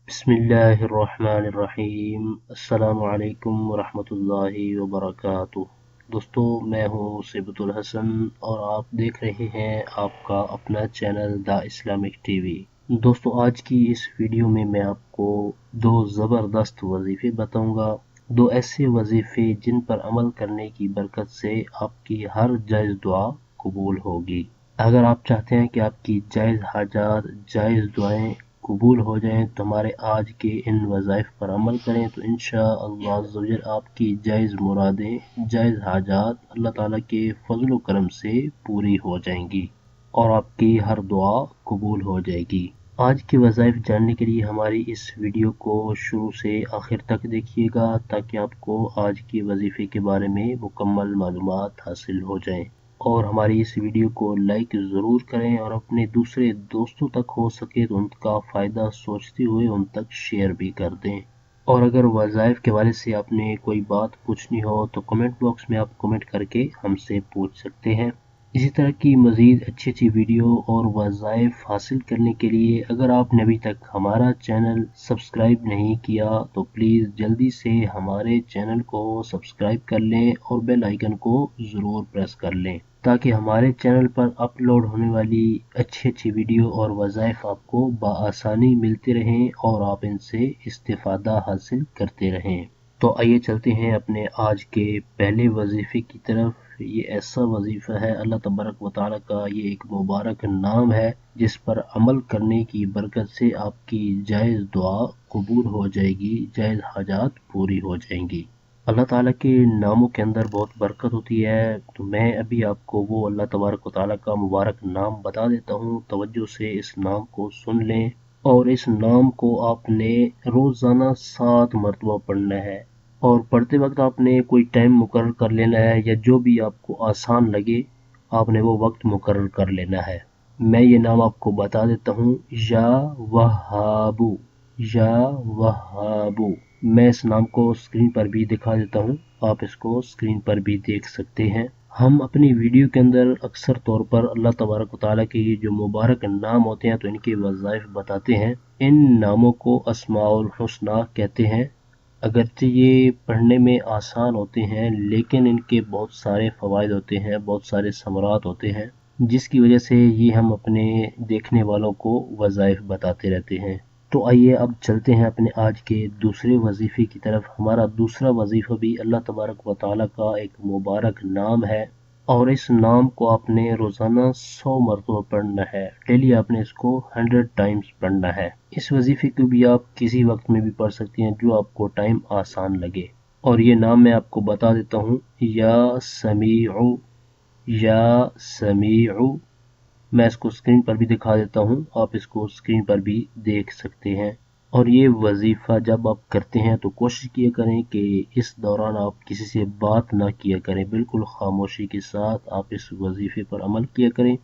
बिस्मिल्लाहिर्रहमानिर्रहीम। अस्सलामु अलैकुम वरहमतुल्लाहि वबरकातुह। दोस्तों, मैं हूँ सिबतुल हसन और आप देख रहे हैं आपका अपना चैनल द इस्लामिक टीवी। दोस्तों, आज की इस वीडियो में मैं आपको दो ज़बरदस्त वजीफ़े बताऊंगा। दो ऐसे वजीफ़े जिन पर अमल करने की बरकत से आपकी हर जायज़ दुआ कबूल होगी। अगर आप चाहते हैं कि आपकी जायज़ हाजात, जायज़ दुआएं कबूल हो जाएं तो हमारे आज के इन वज़ाइफ पर अमल करें तो इंशाअल्लाह अज़्ज़वजल आपकी जायज़ मुरादें, जायज़ हाजात अल्लाह ताला के फज़ल व करम से पूरी हो जाएंगी और आपकी हर दुआ कबूल हो जाएगी। आज के वज़ाइफ जानने के लिए हमारी इस वीडियो को शुरू से आखिर तक देखिएगा ताकि आपको आज के वजीफ़े के बारे में मुकम्मल मालूमात हासिल हो जाएं। और हमारी इस वीडियो को लाइक ज़रूर करें और अपने दूसरे दोस्तों तक हो सके तो उनका फ़ायदा सोचते हुए उन तक शेयर भी कर दें। और अगर वज़ाइफ के बारे से आपने कोई बात पूछनी हो तो कमेंट बॉक्स में आप कमेंट करके हमसे पूछ सकते हैं। इसी तरह की मज़ीद अच्छी अच्छी वीडियो और वज़ाइफ हासिल करने के लिए अगर आपने अभी तक हमारा चैनल सब्सक्राइब नहीं किया तो प्लीज़ जल्दी से हमारे चैनल को सब्सक्राइब कर लें और बेल आइकन को ज़रूर प्रेस कर लें ताकि हमारे चैनल पर अपलोड होने वाली अच्छी अच्छी वीडियो और वज़ाइफ आपको बआसानी मिलते रहें और आप इनसे इस्तिफ़ादा हासिल करते रहें। तो आइए चलते हैं अपने आज के पहले वजीफ़े की तरफ। ये ऐसा वजीफ़ा है, अल्लाह तबारक व तआला का ये एक मुबारक नाम है जिस पर अमल करने की बरकत से आपकी जायज़ दुआ कबूल हो जाएगी, जायज़ हाजात पूरी हो जाएंगी। अल्लाह ताला के नामों के अंदर बहुत बरकत होती है। तो मैं अभी आपको वो अल्लाह तबारक व तआला का मुबारक नाम बता देता हूँ। तवज्जो से इस नाम को सुन लें और इस नाम को आपने रोज़ाना 7 मरतबा पढ़ना है और पढ़ते वक्त आपने कोई टाइम मुकर्रर कर लेना है या जो भी आपको आसान लगे आपने वो वक्त मुकर्रर कर लेना है। मैं ये नाम आपको बता देता हूँ, या वहाबू, या वहाबू। मैं इस नाम को स्क्रीन पर भी दिखा देता हूँ, आप इसको स्क्रीन पर भी देख सकते हैं। हम अपनी वीडियो के अंदर अक्सर तौर पर अल्लाह तबारक व तआला के ये जो मुबारक नाम होते हैं तो इनके वज़ाइफ बताते हैं। इन नामों को अस्माउल हुस्ना कहते हैं। अगरचे ये पढ़ने में आसान होते हैं लेकिन इनके बहुत सारे फ़वाइद होते हैं, बहुत सारे समरात होते हैं जिसकी वजह से ये हम अपने देखने वालों को वज़ाइफ बताते रहते हैं। तो आइए अब चलते हैं अपने आज के दूसरे वजीफ़े की तरफ। हमारा दूसरा वजीफ़ा भी अल्लाह तबारक व तआला का एक मुबारक नाम है और इस नाम को आपने रोज़ाना 100 मरतबा पढ़ना है। डेली आपने इसको 100 टाइम्स पढ़ना है। इस वजीफ़े को भी आप किसी वक्त में भी पढ़ सकते हैं जो आपको टाइम आसान लगे। और ये नाम मैं आपको बता देता हूँ, या समीउ, या समीउ। मैं इसको स्क्रीन पर भी दिखा देता हूँ, आप इसको स्क्रीन पर भी देख सकते हैं। और ये वजीफ़ा जब आप करते हैं तो कोशिश किया करें कि इस दौरान आप किसी से बात ना किया करें, बिल्कुल खामोशी के साथ आप इस वजीफ़े पर अमल किया करें।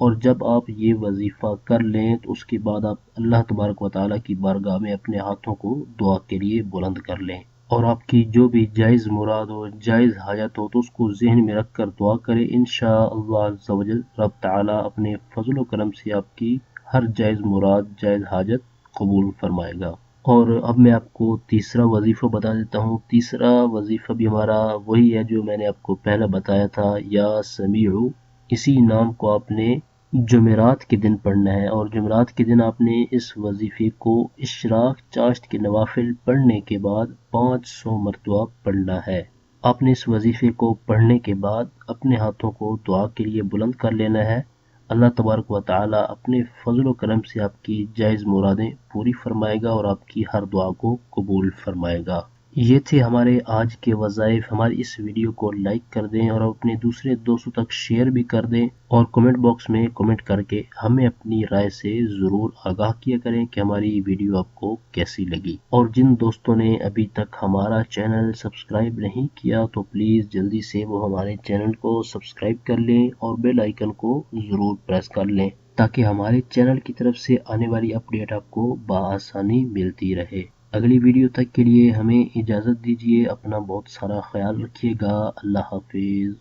और जब आप ये वजीफ़ा कर लें तो उसके बाद आप अल्लाह तबारक व तआला की बारगाह में अपने हाथों को दुआ के लिए बुलंद कर लें और आपकी जो भी जायज़ मुराद हो, जायज़ हाजत हो तो उसको ज़हन में रख कर दुआ करें। इंशाअल्लाह अज़्ज़ व जल रब तआला अपने फज़ल व करम से आपकी हर जायज़ मुराद, जायज़ हाजत कबूल फरमाएगा। और अब मैं आपको तीसरा वजीफ़ा बता देता हूँ। तीसरा वजीफ़ा भी हमारा वही है जो मैंने आपको पहले बताया था, या समीउ। इसी नाम को आपने जुमेरात के दिन पढ़ना है और जुमेरात के दिन आपने इस वजीफ़े को इशराक चाश्त के नवाफिल पढ़ने के बाद 500 मरतबा पढ़ना है। आपने इस वजीफ़े को पढ़ने के बाद अपने हाथों को दुआ के लिए बुलंद कर लेना है। अल्लाह तबारक व तआला अपने फजल व करम से आपकी जायज़ मुरादें पूरी फरमाएगा और आपकी हर दुआ को कबूल फरमाएगा। ये थे हमारे आज के वज़ाइफ। हमारी इस वीडियो को लाइक कर दें और अपने दूसरे दोस्तों तक शेयर भी कर दें और कमेंट बॉक्स में कमेंट करके हमें अपनी राय से ज़रूर आगाह किया करें कि हमारी वीडियो आपको कैसी लगी। और जिन दोस्तों ने अभी तक हमारा चैनल सब्सक्राइब नहीं किया तो प्लीज़ जल्दी से वो हमारे चैनल को सब्सक्राइब कर लें और बेल आइकन को ज़रूर प्रेस कर लें ताकि हमारे चैनल की तरफ से आने वाली अपडेट आपको बआसानी मिलती रहे। अगली वीडियो तक के लिए हमें इजाज़त दीजिए। अपना बहुत सारा ख्याल रखिएगा। अल्लाह हाफिज़।